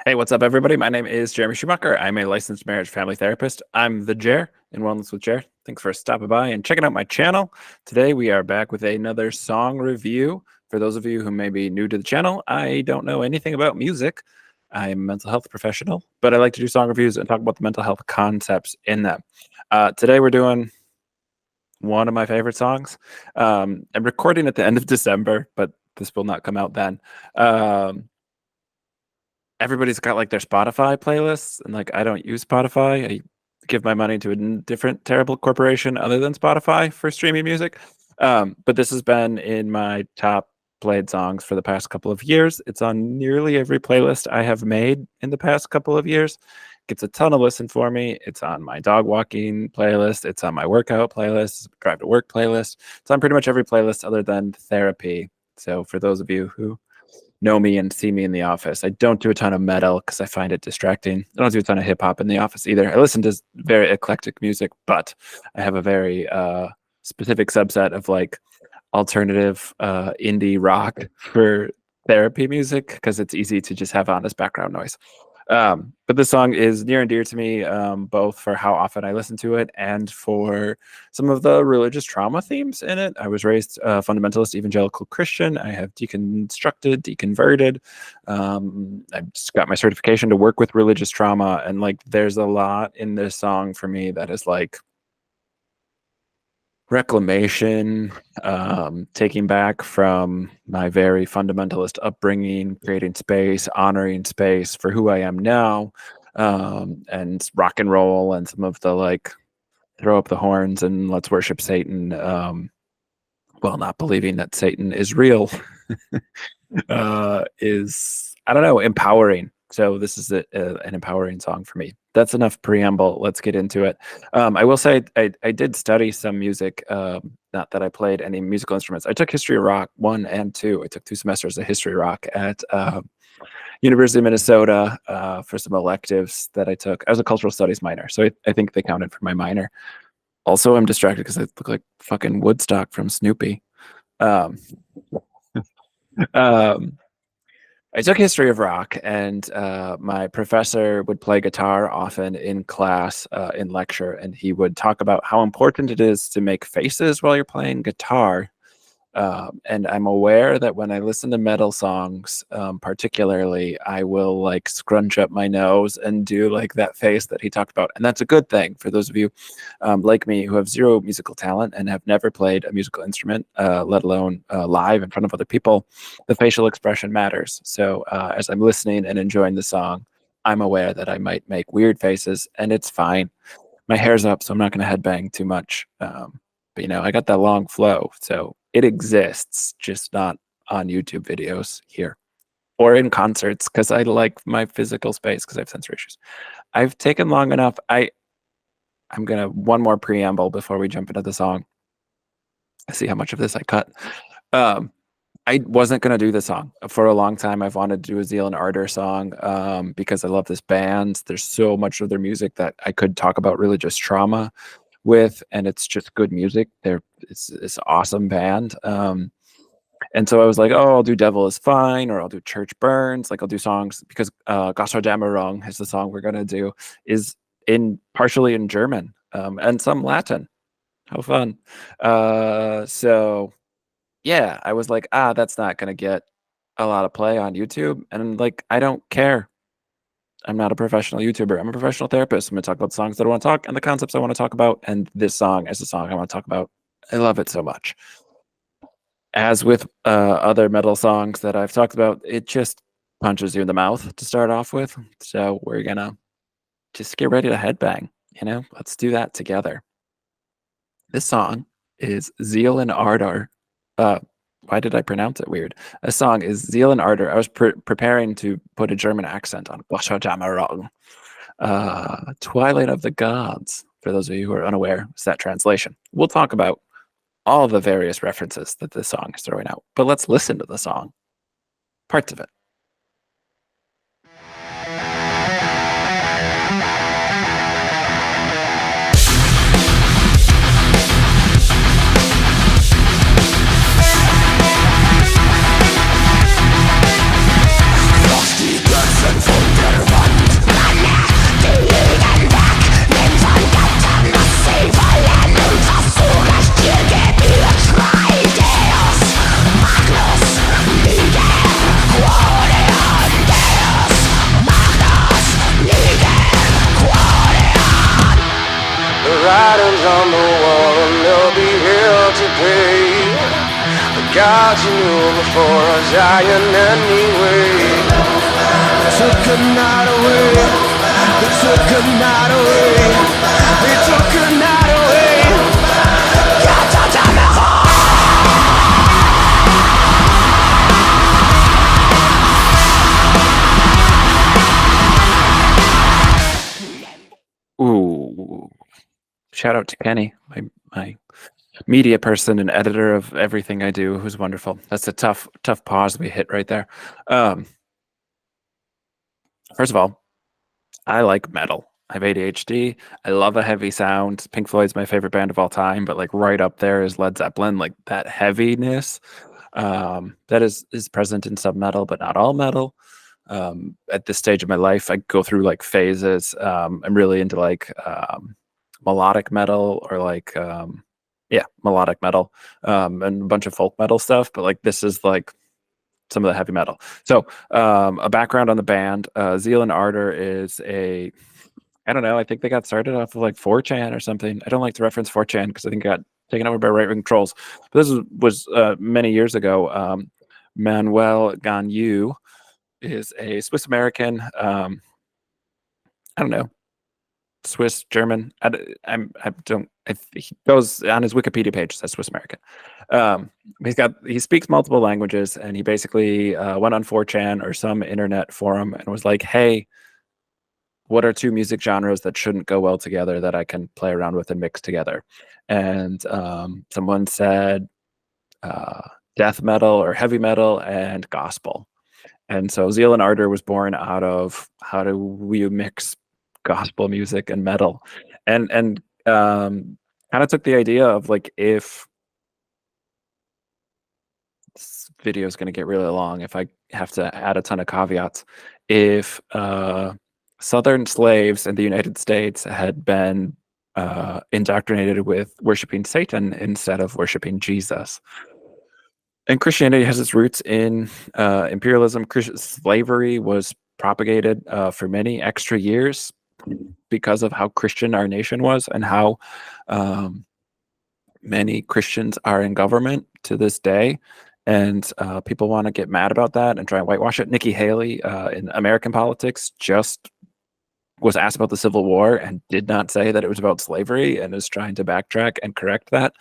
Hey, what's up, everybody? My name is Jeremy Schumacher. I'm a licensed marriage family therapist. I'm the Jer in Wellness with Jer. Thanks for stopping by and checking out my channel. Today, we are back with another song review. For those of you who may be new to the channel, I don't know anything about music. I'm a mental health professional, but I like to do song reviews and talk about the mental health concepts in them. Today, we're doing one of my favorite songs. I'm recording at the end of December, but this will not come out then. Everybody's got like their Spotify playlists, and like I don't use Spotify. I give my money to a different terrible corporation other than Spotify for streaming music. But this has been in my top played songs for the past couple of years. It's on nearly every playlist I have made in the past couple of years. Gets a ton of listen for me. It's on my dog walking playlist. It's on my workout playlist, drive to work playlist. It's on pretty much every playlist other than therapy. So for those of you who know me and see me in the office, I don't do a ton of metal because I find it distracting. I don't do a ton of hip hop in the office either. I listen to very eclectic music, but I have a very specific subset of like alternative indie rock for therapy music because it's easy to just have on as background noise. But this song is near and dear to me, both for how often I listen to it and for some of the religious trauma themes in it. I was raised fundamentalist evangelical Christian. I have deconstructed, deconverted. I just got my certification to work with religious trauma. And like, there's a lot in this song for me that is like reclamation, taking back from my very fundamentalist upbringing, creating space, honoring space for who I am now, and rock and roll and some of the like throw up the horns and let's worship Satan, while not believing that Satan is real, is, I don't know, empowering. So this is an empowering song for me. That's enough preamble. Let's get into it. I will say I did study some music, not that I played any musical instruments. I took History of Rock 1 and 2. I took 2 semesters of History Rock at University of Minnesota for some electives that I took. I was a cultural studies minor, so I think they counted for my minor. Also, I'm distracted because I look like fucking Woodstock from Snoopy. I took History of Rock, and my professor would play guitar often in class, in lecture, and he would talk about how important it is to make faces while you're playing guitar. And I'm aware that when I listen to metal songs, particularly, I will like scrunch up my nose and do like that face that he talked about. And that's a good thing for those of you like me who have zero musical talent and have never played a musical instrument, let alone live in front of other people. The facial expression matters. So as I'm listening and enjoying the song, I'm aware that I might make weird faces, and it's fine. My hair's up, so I'm not going to headbang too much. But you know, I got that long flow, so it exists, just not on YouTube videos here or in concerts because I like my physical space because I have sensory issues. I've taken long enough. I'm gonna one more preamble before we jump into the song. I see how much of this I cut. I wasn't gonna do the song for a long time. I've wanted to do a Zeal and Ardor song because I love this band. There's so much of their music that I could talk about religious trauma with, and it's just good music. It's this awesome band. And so I was like, oh, I'll do Devil is Fine, or I'll do Church Burns. Like I'll do songs because Götterdämmerung is the song we're gonna do, is partially in German, and some Latin. How fun. So yeah, I was like, that's not gonna get a lot of play on YouTube. And like, I don't care. I'm not a professional YouTuber. I'm a professional therapist. I'm going to talk about the songs that I want to talk and the concepts I want to talk about. And this song is a song I want to talk about. I love it so much. As with other metal songs that I've talked about, it just punches you in the mouth to start off with. So we're going to just get ready to headbang. You know, let's do that together. This song is Zeal and Ardor. Why did I pronounce it weird? A song is Zeal and Ardor. I was preparing to put a German accent on Götterdämmerung. Twilight of the Gods, for those of you who are unaware, is that translation. We'll talk about all the various references that this song is throwing out, but let's listen to the song. Parts of it. Von der God you knew before I was dying anyway. They took a night away. They took a night away. They took a night away. Götterdämmerung. Ooh, shout out to Kenny, my media person and editor of everything I do, who's wonderful. That's a tough pause we hit right there. First of all, I like metal. I have ADHD. I love a heavy sound. Pink Floyd's my favorite band of all time, but like right up there is Led Zeppelin. Like that heaviness that is present in some metal, but not all metal. At this stage of my life, I go through like phases. I'm really into like melodic metal or like melodic metal and a bunch of folk metal stuff. But like this is like some of the heavy metal. So a background on the band, Zeal and Ardor is I don't know, I think they got started off of like 4chan or something. I don't like to reference 4chan because I think it got taken over by right-wing trolls. But this was many years ago. Manuel Ganyu is a Swiss American. I don't know, Swiss German. He goes on his Wikipedia page. It says Swiss American. He speaks multiple languages, and he basically went on 4chan or some internet forum and was like, "Hey, what are two music genres that shouldn't go well together that I can play around with and mix together?" And someone said death metal or heavy metal and gospel. And so Zeal and Ardor was born out of how do we mix gospel music and metal, and kind of took the idea of like, if this video is going to get really long, if I have to add a ton of caveats, if Southern slaves in the United States had been indoctrinated with worshiping Satan instead of worshiping Jesus. And Christianity has its roots in imperialism. Slavery was propagated for many extra years because of how Christian our nation was and how many Christians are in government to this day. And people want to get mad about that and try and whitewash it. Nikki Haley in American politics just was asked about the Civil War and did not say that it was about slavery and is trying to backtrack and correct that.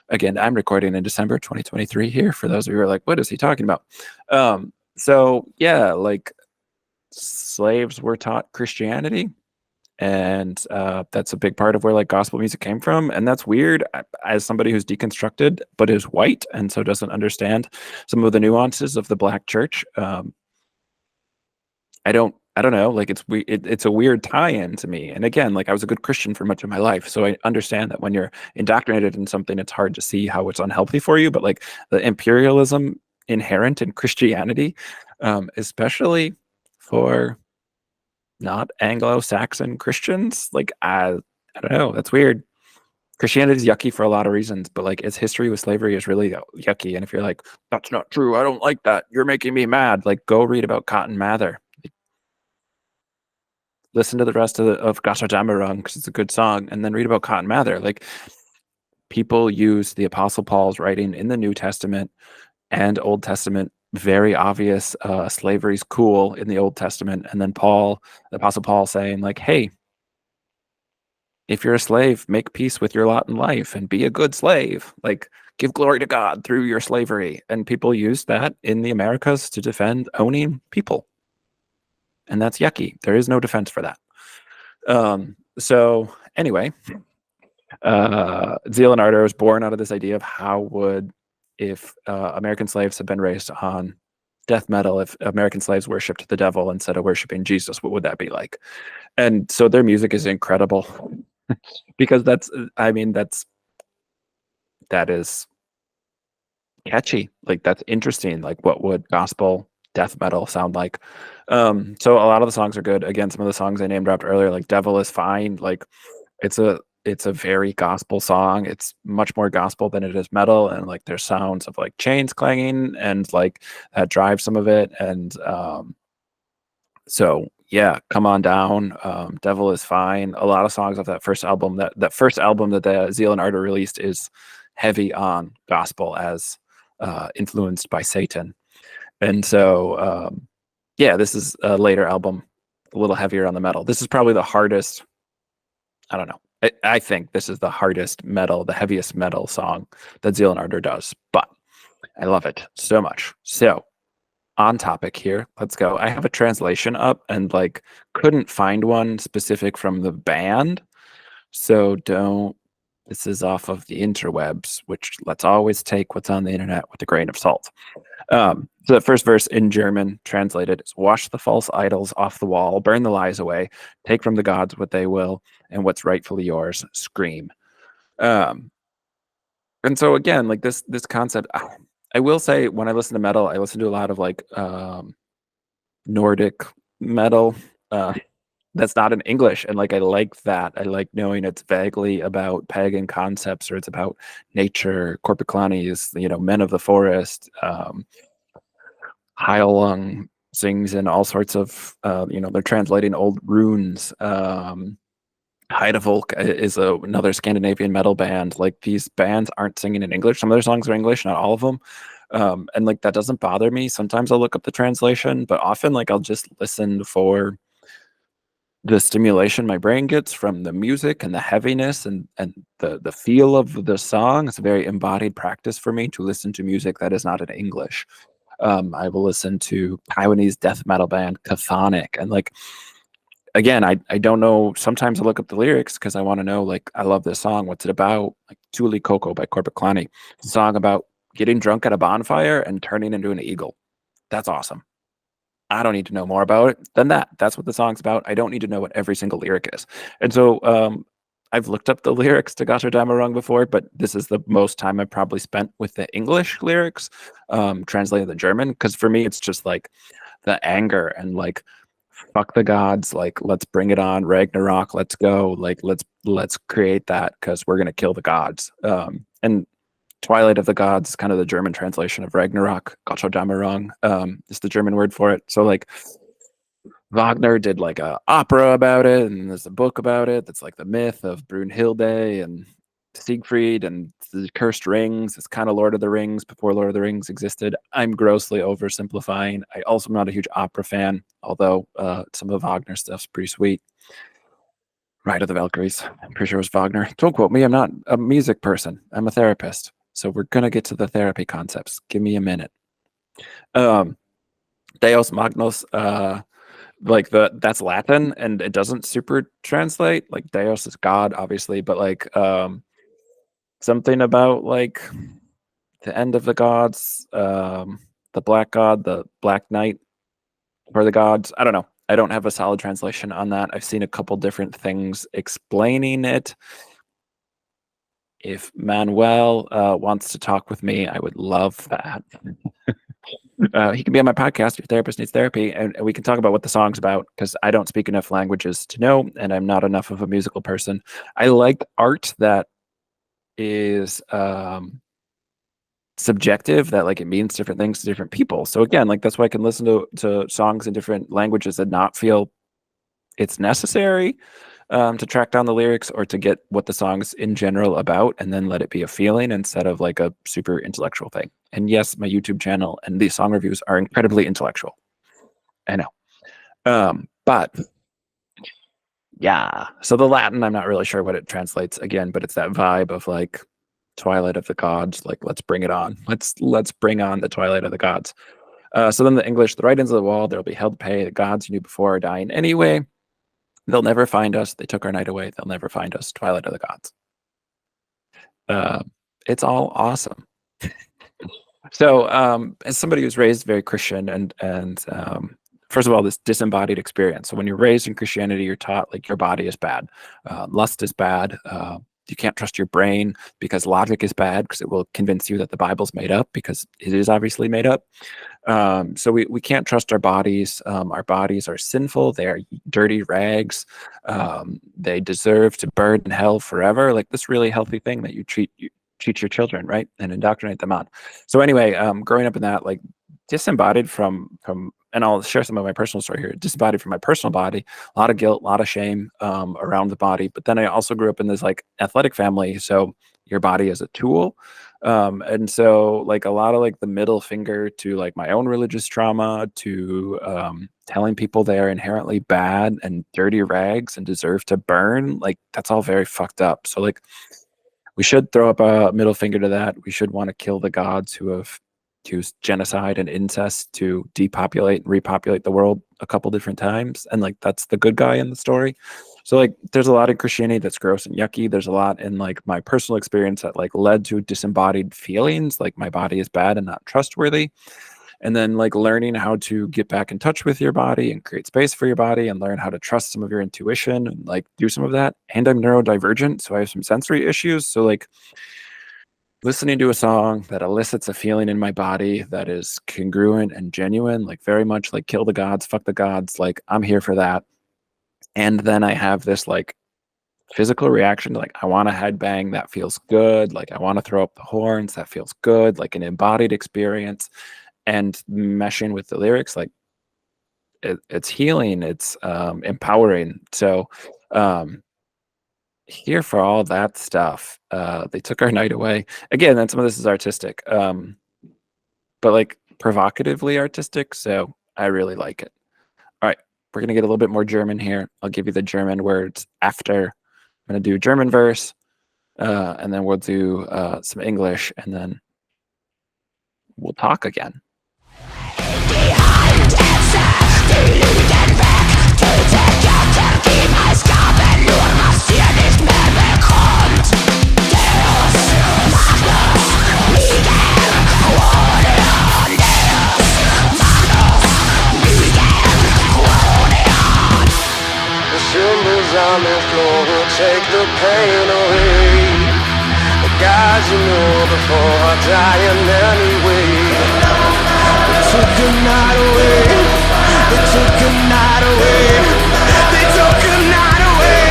Again, I'm recording in December 2023 here, for those of you who are like, what is he talking about? So yeah, like slaves were taught Christianity, and that's a big part of where like gospel music came from. And that's weird as somebody who's deconstructed but is white and so doesn't understand some of the nuances of the Black church. I don't know, like it's a weird tie-in to me. And again, like I was a good Christian for much of my life, so I understand that when you're indoctrinated in something, it's hard to see how it's unhealthy for you. But like the imperialism inherent in Christianity, especially for not Anglo-Saxon Christians, like I don't know, that's weird. Christianity is yucky for a lot of reasons, but like its history with slavery is really yucky. And if you're like, that's not true, I don't like that, you're making me mad, like go read about Cotton Mather. Listen to the rest of Götterdämmerung because it's a good song, and then read about Cotton Mather. Like people use the Apostle Paul's writing in the New Testament and Old Testament. Very obvious slavery's cool in the Old Testament, and then the Apostle Paul saying like, hey, if you're a slave, make peace with your lot in life and be a good slave. Like give glory to God through your slavery. And people use that in the Americas to defend owning people. And that's yucky. There is no defense for that. So anyway, Zeal and Ardor was born out of this idea of how would, if American slaves had been raised on death metal, if American slaves worshipped the devil instead of worshiping Jesus, what would that be like? And so their music is incredible because that is catchy. Like that's interesting. Like what would gospel death metal sound like? So a lot of the songs are good. Again, some of the songs I name dropped earlier, like Devil is Fine, like it's a very gospel song. It's much more gospel than it is metal, and like there's sounds of like chains clanging and like that drives some of it. And so yeah, Come On Down, Devil is Fine, a lot of songs off that first album. That first album that the Zeal and Ardor released is heavy on gospel, as influenced by Satan. And so, yeah, this is a later album, a little heavier on the metal. This is probably the hardest. I don't know. I think this is the hardest metal, the heaviest metal song that Zeal and Ardor does, but I love it so much. So on topic here, let's go. I have a translation up and like couldn't find one specific from the band. So this is off of the interwebs, which let's always take what's on the internet with a grain of salt. So the first verse in German translated is wash the false idols off the wall, burn the lies away, take from the gods what they will, and what's rightfully yours, scream. And so again, like this concept, I will say when I listen to metal, I listen to a lot of like Nordic metal that's not in English. And like I like that. I like knowing it's vaguely about pagan concepts or it's about nature. Korpiklani is, men of the forest. Heilung sings in all sorts of, they're translating old runes. Heidevolk is another Scandinavian metal band. Like these bands aren't singing in English. Some of their songs are English, not all of them. And like that doesn't bother me. Sometimes I'll look up the translation, but often like I'll just listen for the stimulation my brain gets from the music and the heaviness and the feel of the song. It's a very embodied practice for me to listen to music that is not in English. I will listen to Taiwanese death metal band Chthonic, and like again, I don't know. Sometimes I look up the lyrics because I want to know, like, I love this song. What's it about? Like Tuli Coco by Korpiklani. It's a song about getting drunk at a bonfire and turning into an eagle. That's awesome. I don't need to know more about it than that. That's what the song's about. I don't need to know what every single lyric is. And so I've looked up the lyrics to Götterdämmerung before, but this is the most time I've probably spent with the English lyrics, translating the German, because for me, it's just like the anger and like, fuck the gods, like let's bring it on, Ragnarok, let's go, like let's create that because we're gonna kill the gods. And Twilight of the Gods is kind of the German translation of Ragnarok. Götterdämmerung is the German word for it. So like Wagner did like a opera about it, and there's a book about it that's like the myth of Brunhilde and Siegfried and the cursed rings. It's kind of Lord of the Rings before Lord of the Rings existed. I'm grossly oversimplifying. I also am not a huge opera fan, although some of Wagner's stuff's pretty sweet. Ride of the Valkyries, I'm pretty sure it was Wagner. Don't quote me, I'm not a music person. I'm a therapist. So we're gonna get to the therapy concepts. Give me a minute. Deus Magnus, like that's Latin and it doesn't super translate. Like Deus is God, obviously, but like something about like the end of the gods, the black god, the black knight for the gods. I don't know. I don't have a solid translation on that. I've seen a couple different things explaining it. If Manuel wants to talk with me, I would love that. He can be on my podcast if therapist needs therapy, and we can talk about what the song's about, because I don't speak enough languages to know, and I'm not enough of a musical person. I like art that is subjective, that like it means different things to different people. So again, like that's why I can listen to songs in different languages and not feel it's necessary to track down the lyrics or to get what the song's in general about, and then let it be a feeling instead of like a super intellectual thing. And yes, my YouTube channel and these song reviews are incredibly intellectual. I know. But yeah, so the Latin, I'm not really sure what it translates again, but it's that vibe of like Twilight of the Gods, like let's bring it on. Let's bring on the Twilight of the Gods. So then the English, the writings of the wall, there'll be hell to pay. The gods you knew before are dying anyway. They'll never find us. They took our night away. They'll never find us. Twilight of the Gods. It's all awesome. So as somebody who's raised very Christian and first of all, this disembodied experience. So when you're raised in Christianity, you're taught like your body is bad. Lust is bad. You can't trust your brain because logic is bad, because it will convince you that the Bible's made up, because it is obviously made up. So we can't trust our bodies. Our bodies are sinful. They are dirty rags. They deserve to burn in hell forever. Like this really healthy thing that you treat your children, right, and indoctrinate them on. So anyway, growing up in that, like disembodied from, and I'll share some of my personal story here, disembodied from my personal body, a lot of guilt, a lot of shame around the body. But then I also grew up in this like athletic family. So your body as a tool. And so like a lot of like the middle finger to like my own religious trauma, to telling people they're inherently bad and dirty rags and deserve to burn, like that's all very fucked up. So like we should throw up a middle finger to that. We should want to kill the gods who have used genocide and incest to depopulate and repopulate the world a couple different times. And like that's the good guy in the story. So like there's a lot in Christianity that's gross and yucky. There's a lot in like my personal experience that like led to disembodied feelings, like my body is bad and not trustworthy. And then like learning how to get back in touch with your body and create space for your body and learn how to trust some of your intuition and like do some of that. And I'm neurodivergent, so I have some sensory issues. So like listening to a song that elicits a feeling in my body that is congruent and genuine, like very much like kill the gods, fuck the gods, like I'm here for that. And then I have this like physical reaction to like I want to headbang, that feels good, like I want to throw up the horns, that feels good, like an embodied experience. And meshing with the lyrics, like it's healing, it's empowering. So here for all that stuff. They took our night away again, and some of this is artistic, but like provocatively artistic, so I really like it. All right, we're gonna get a little bit more German here. I'll give you the German words after. I'm gonna do German verse, and then we'll do some English, and then we'll talk again. The symbols on the floor will take the pain away. The guys you know before are dying anyway. They took a night away. They took a night away. They took a night away.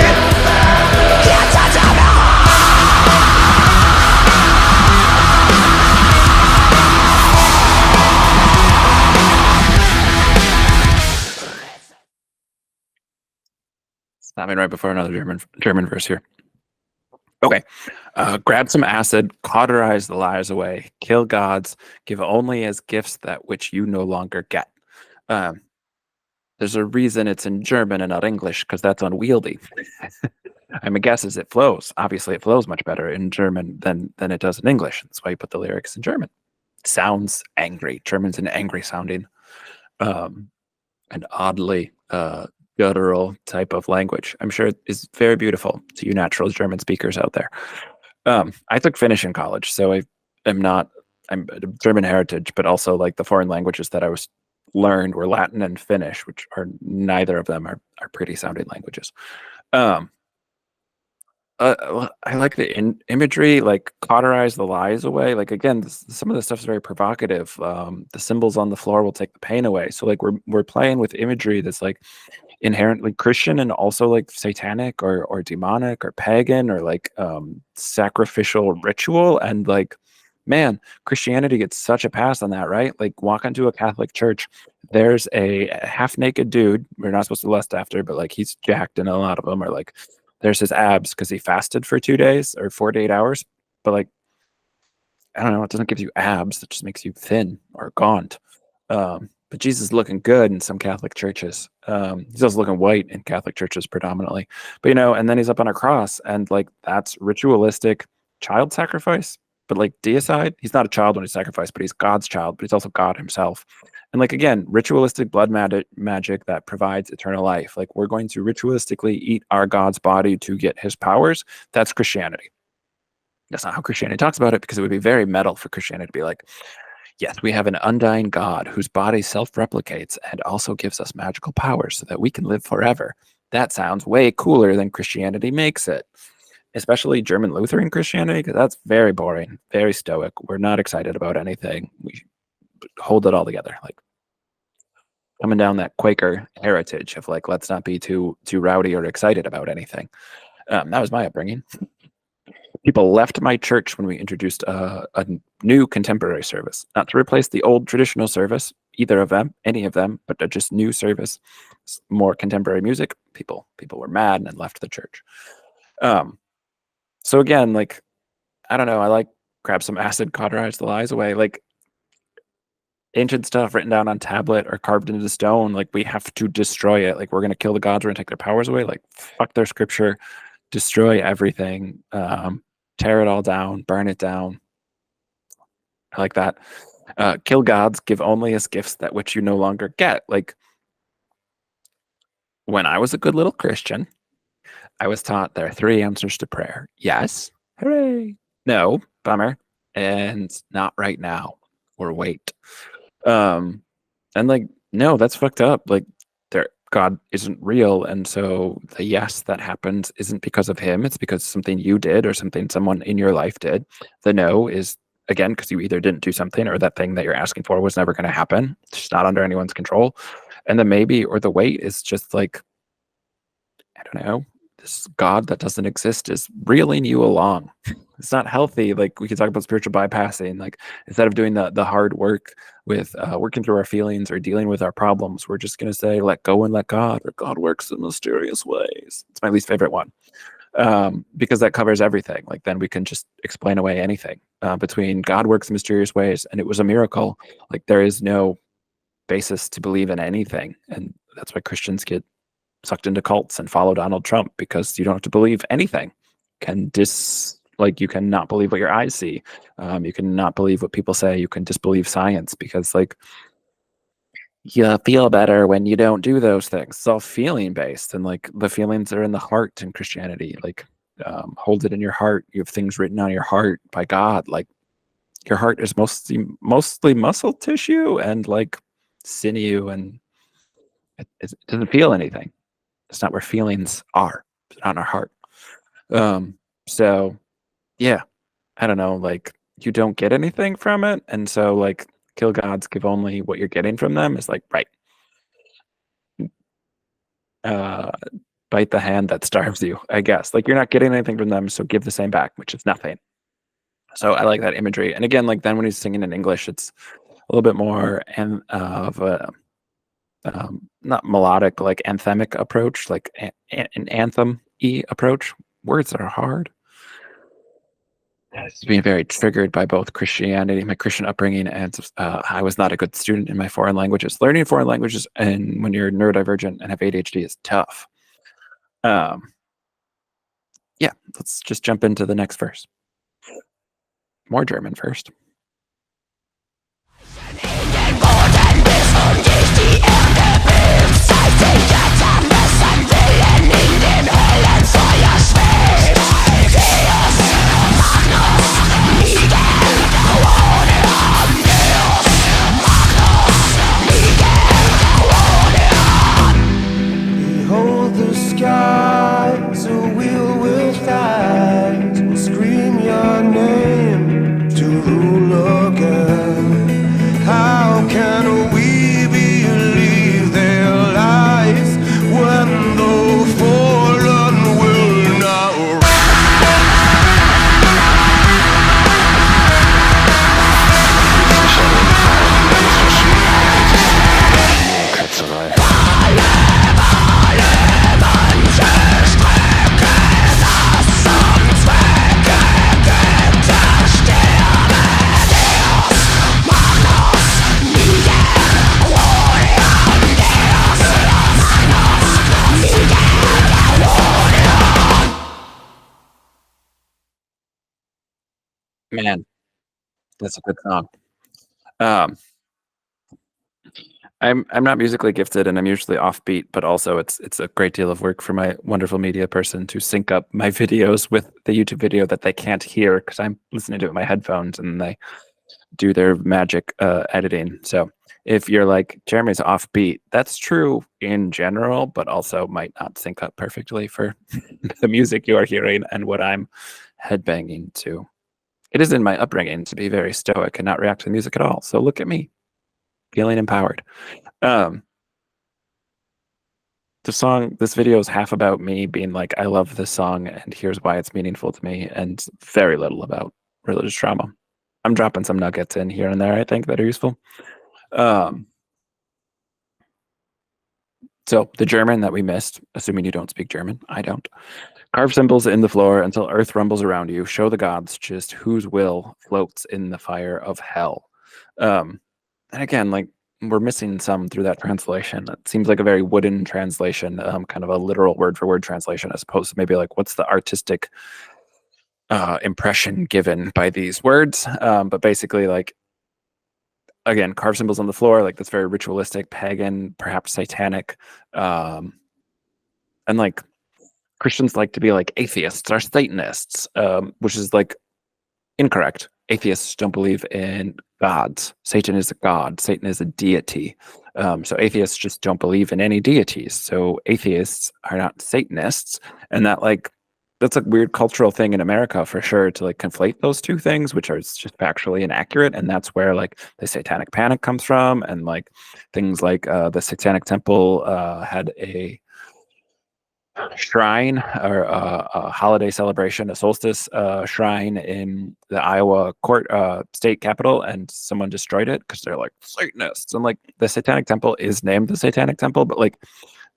Stopping right before another German verse here. Okay. Grab some acid, cauterize the lies away, kill gods, give only as gifts that which you no longer get. There's a reason it's in German and not English, because that's unwieldy. I mean, guess is it flows. Obviously, it flows much better in German than it does in English. That's why you put the lyrics in German. It sounds angry. German's an angry sounding, and oddly guttural type of language. I'm sure it is very beautiful to you natural German speakers out there. I took Finnish in college, so I'm German heritage, but also like the foreign languages that I was learned were Latin and Finnish, which are neither of them are pretty sounding languages. I like the imagery, like cauterize the lies away. Like again, some of the stuff is very provocative. The symbols on the floor will take the pain away. So like we're playing with imagery that's like inherently Christian and also like satanic or demonic or pagan or like sacrificial ritual. And like, man, Christianity gets such a pass on that, right? Like walk into a Catholic church, there's a half-naked dude we're not supposed to lust after, but like he's jacked, and a lot of them are like, there's his abs because he fasted for 2 days or 48 hours. But like, I don't know, it doesn't give you abs, it just makes you thin or gaunt. But Jesus is looking good in some Catholic churches. He's also looking white in Catholic churches predominantly. But you know, and then he's up on a cross, and like that's ritualistic child sacrifice. But like deicide, he's not a child when he's sacrificed, but he's God's child, but he's also God himself. And like again, ritualistic blood magic that provides eternal life. Like we're going to ritualistically eat our God's body to get his powers. That's Christianity. That's not how Christianity talks about it, because it would be very metal for Christianity to be like, yes, we have an undying God whose body self-replicates and also gives us magical powers so that we can live forever. That sounds way cooler than Christianity makes it, especially German Lutheran Christianity, because that's very boring, very stoic. We're not excited about anything. We hold it all together, like coming down that Quaker heritage of like, let's not be too rowdy or excited about anything. That was my upbringing. People left my church when we introduced a new contemporary service, not to replace the old traditional service, either of them, any of them, but a just new service, more contemporary music. People were mad and left the church. So again, like I don't know. I like grab some acid, cauterize the lies away. Like ancient stuff written down on tablet or carved into stone. Like we have to destroy it. Like we're gonna kill the gods. We're gonna take their powers away. Like fuck their scripture. Destroy everything. Tear it all down. Burn it down. I like that. Kill gods. Give only as gifts that which you no longer get. Like when I was a good little Christian, I was taught there are three answers to prayer. Yes. Hooray. No. Bummer. And not right now. Or wait. And like, no, that's fucked up. Like there God isn't real. And so the yes that happens isn't because of him. It's because something you did or something someone in your life did. The no is again because you either didn't do something or that thing that you're asking for was never going to happen. It's just not under anyone's control. And the maybe or the wait is just like, I don't know, this God that doesn't exist is reeling you along. It's not healthy. Like we could talk about spiritual bypassing. Like instead of doing the hard work with working through our feelings or dealing with our problems, we're just going to say, let go and let God, or God works in mysterious ways. It's my least favorite one because that covers everything. Like then we can just explain away anything between God works in mysterious ways and it was a miracle. Like there is no basis to believe in anything. And that's why Christians get sucked into cults and follow Donald Trump because you don't have to believe anything. You cannot believe what your eyes see. You cannot believe what people say. You can disbelieve science because like you feel better when you don't do those things. It's all feeling based, and like the feelings are in the heart in Christianity. Like hold it in your heart. You have things written on your heart by God. Like your heart is mostly muscle tissue and like sinew, and it doesn't feel anything. It's not where feelings are. It's not in our heart. So yeah, I don't know, like you don't get anything from it. And so like kill gods, give only what you're getting from them is like, right. Uh bite the hand that starves you, I guess. Like you're not getting anything from them, so give the same back, which is nothing. So I like that imagery. And again, like then when he's singing in English, it's a little bit more and of a not melodic, like anthemic approach, like an anthem-y approach. Words that are hard. It's being very triggered by both Christianity, my Christian upbringing, and I was not a good student in my foreign languages. Learning foreign languages and when you're neurodivergent and have ADHD is tough. Yeah, let's just jump into the next verse. More German first. Behold the sky, so with eyes will scream your name to rule again. How can we believe their lies when the fallen will not Man, that's a good song. Um, I'm not musically gifted and I'm usually offbeat, but also it's a great deal of work for my wonderful media person to sync up my videos with the YouTube video that they can't hear because I'm listening to it with my headphones and they do their magic editing. So if you're like Jeremy's offbeat, that's true in general, but also might not sync up perfectly for the music you are hearing and what I'm headbanging to. It is in my upbringing to be very stoic and not react to the music at all. So look at me, feeling empowered. This video is half about me being like, I love this song and here's why it's meaningful to me, and very little about religious trauma. I'm dropping some nuggets in here and there, I think, that are useful. So the German that we missed, assuming you don't speak German, I don't, Carve symbols in the floor until earth rumbles around you. Show the gods just whose will floats in the fire of hell. And again, like we're missing some through that translation. It seems like a very wooden translation, kind of a literal word for word translation, as opposed to maybe like what's the artistic impression given by these words. But basically, like again, carve symbols on the floor, like that's very ritualistic, pagan, perhaps satanic, and like Christians like to be like atheists or Satanists, which is like incorrect. Atheists don't believe in gods. Satan is a god. Satan is a deity. So atheists just don't believe in any deities. So atheists are not Satanists, and that's a weird cultural thing in America for sure to like conflate those two things, which are just factually inaccurate. And that's where like the Satanic Panic comes from, and like things like the Satanic Temple had a shrine or a holiday celebration, a solstice shrine in the Iowa state capitol, and someone destroyed it because they're like Satanists. And like the Satanic Temple is named the Satanic Temple, but like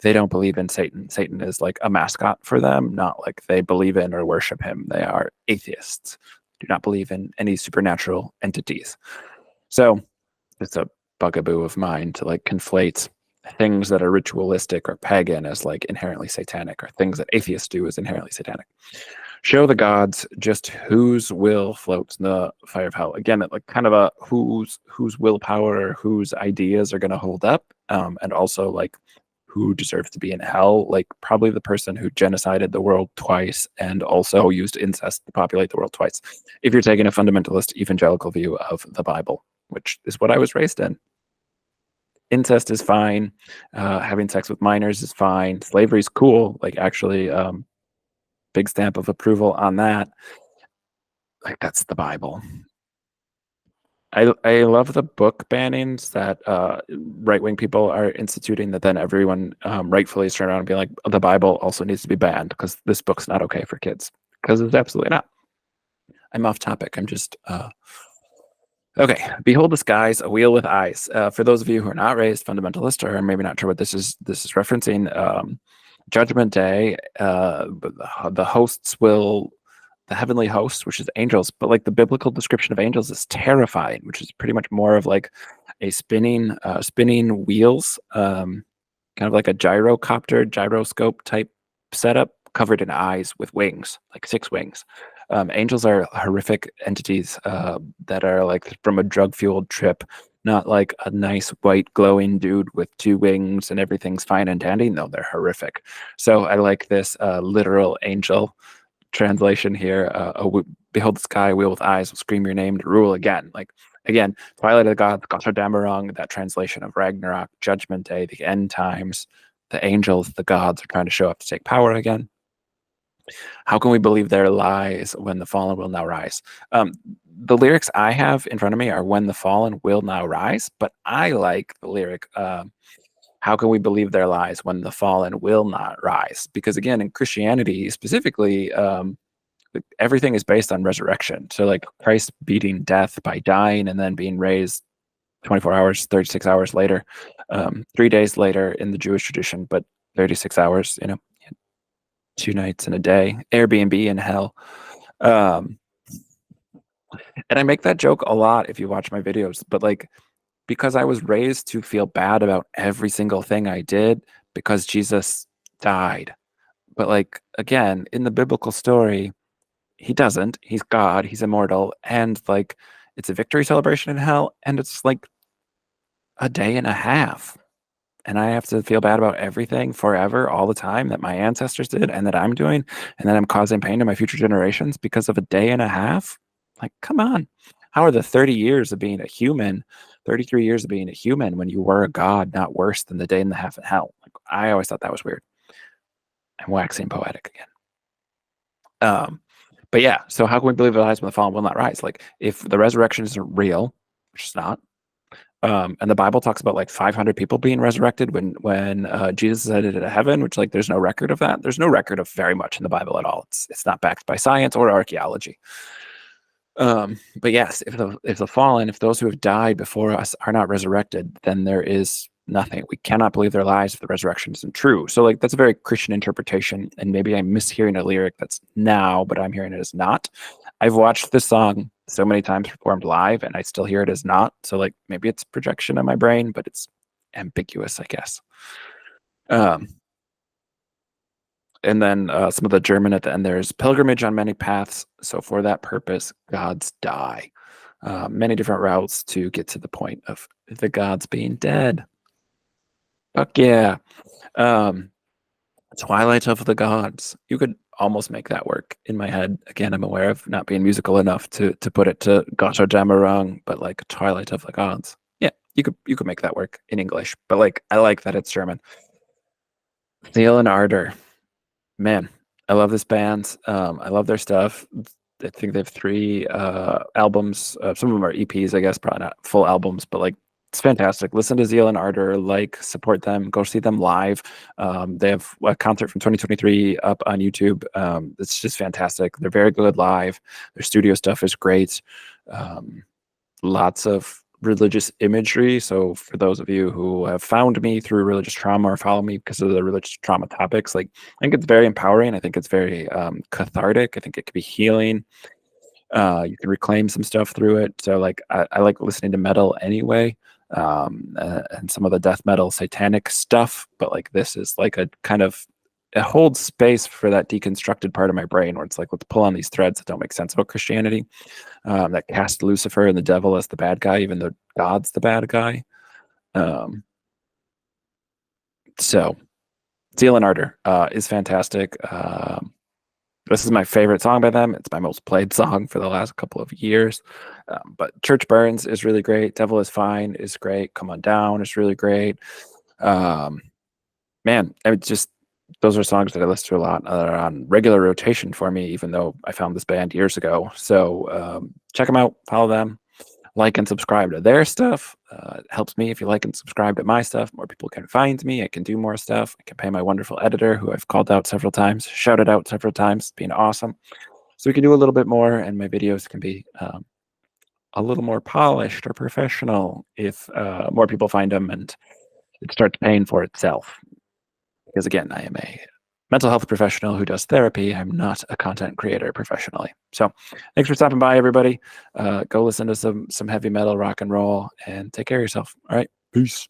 they don't believe in Satan. Satan is like a mascot for them, not like they believe in or worship him. They are atheists, do not believe in any supernatural entities. So it's a bugaboo of mine to like conflate things that are ritualistic or pagan as like inherently satanic, or things that atheists do as inherently satanic. Show the gods just whose will floats in the fire of hell. Again, like kind of a whose willpower, whose ideas are going to hold up, and also like who deserves to be in hell. Like probably the person who genocided the world twice and also used incest to populate the world twice, if you're taking a fundamentalist evangelical view of the Bible, which is what I was raised in. Incest is fine. Having sex with minors is fine. Slavery is cool. Like actually, big stamp of approval on that. Like that's the Bible. I love the book bannings that right-wing people are instituting, that then everyone rightfully is turning around and being like, the Bible also needs to be banned because this book's not okay for kids. Because it's absolutely not. I'm off topic. I'm just okay. Behold the skies, a wheel with eyes. For those of you who are not raised fundamentalist or maybe not sure what this is referencing, Judgment Day, the hosts will, the heavenly hosts, which is angels, but like the biblical description of angels is terrifying, which is pretty much more of like a spinning wheels, kind of like a gyroscope type setup covered in eyes with wings, like 6 wings. Angels are horrific entities that are like from a drug-fueled trip, not like a nice white glowing dude with 2 wings and everything's fine and dandy. No, they're horrific. So I like this literal angel translation here. Behold the sky, wheel with eyes, will scream your name to rule again. Like again, Twilight of the Gods, Götterdämmerung, that translation of Ragnarok, Judgment Day, the end times. The angels, the gods, are trying to show up to take power again. How can we believe their lies when the fallen will now rise? The lyrics I have in front of me are when the fallen will now rise, but I like the lyric, how can we believe their lies when the fallen will not rise? Because again, in Christianity specifically, everything is based on resurrection. So like Christ beating death by dying and then being raised 24 hours, 36 hours later, 3 days later in the Jewish tradition, but 36 hours, 2 nights and a day, Airbnb in hell. And I make that joke a lot if you watch my videos, but like, because I was raised to feel bad about every single thing I did because Jesus died. But like, again, in the biblical story, he doesn't. He's God, he's immortal, and like, it's a victory celebration in hell, and it's like a day and a half. And I have to feel bad about everything forever, all the time, that my ancestors did and that I'm doing, and that I'm causing pain to my future generations because of a day and a half? Like, come on. How are the 30 years of being a human, 33 years of being a human when you were a god, not worse than the day and a half in hell? Like, I always thought that was weird. I'm waxing poetic again. But yeah, so how can we believe the lies when the fallen will not rise? Like, if the resurrection isn't real, which is not, and the Bible talks about like 500 people being resurrected when Jesus is headed to heaven, which like there's no record of that. There's no record of very much in the Bible at all. It's not backed by science or archaeology. But yes, if the fallen, if those who have died before us are not resurrected, then there is nothing. We cannot believe their lies if the resurrection isn't true. So like that's a very Christian interpretation, and maybe I'm mishearing a lyric that's now, but I'm hearing it as not. I've watched this song so many times performed live, and I still hear it as not. So like maybe it's projection in my brain, but it's ambiguous, I guess. Um, and then some of the German at the end, there's pilgrimage on many paths. So for that purpose, gods die. Many different routes to get to the point of the gods being dead. Fuck yeah. Um, Twilight of the Gods. You could almost make that work in my head. Again, I'm aware of not being musical enough to put it to Götterdämmerung, but like Twilight of the Gods. Yeah, you could make that work in English. But like I like that it's German. Zeal and Ardor. Man, I love this band. I love their stuff. I think they have 3 albums. Some of them are EPs, I guess, probably not full albums, but like it's fantastic. Listen to Zeal and Ardor, like, support them, go see them live. They have a concert from 2023 up on YouTube. It's just fantastic. They're very good live. Their studio stuff is great. Lots of religious imagery. So for those of you who have found me through religious trauma or follow me because of the religious trauma topics, like I think it's very empowering. I think it's very cathartic. I think it could be healing. You can reclaim some stuff through it. So like I like listening to metal anyway, and some of the death metal satanic stuff, but like this is like a kind of, it holds space for that deconstructed part of my brain where it's like, let's pull on these threads that don't make sense about Christianity, that cast Lucifer and the devil as the bad guy, even though God's the bad guy. So Zeal and Ardor is fantastic. This is my favorite song by them. It's my most played song for the last couple of years. But Church Burns is really great. Devil is Fine is great. Come On Down is really great. Man, I mean, just those are songs that I listen to a lot that are on regular rotation for me, even though I found this band years ago. So check them out, follow them, like and subscribe to their stuff. It helps me if you like and subscribe to my stuff. More people can find me. I can do more stuff. I can pay my wonderful editor, who I've called out several times, shouted out several times, being awesome. So we can do a little bit more, and my videos can be a little more polished or professional if more people find them and it starts paying for itself. Because again, I am a mental health professional who does therapy. I'm not a content creator professionally. So thanks for stopping by, everybody. Go listen to some heavy metal, rock and roll, and take care of yourself. All right. Peace.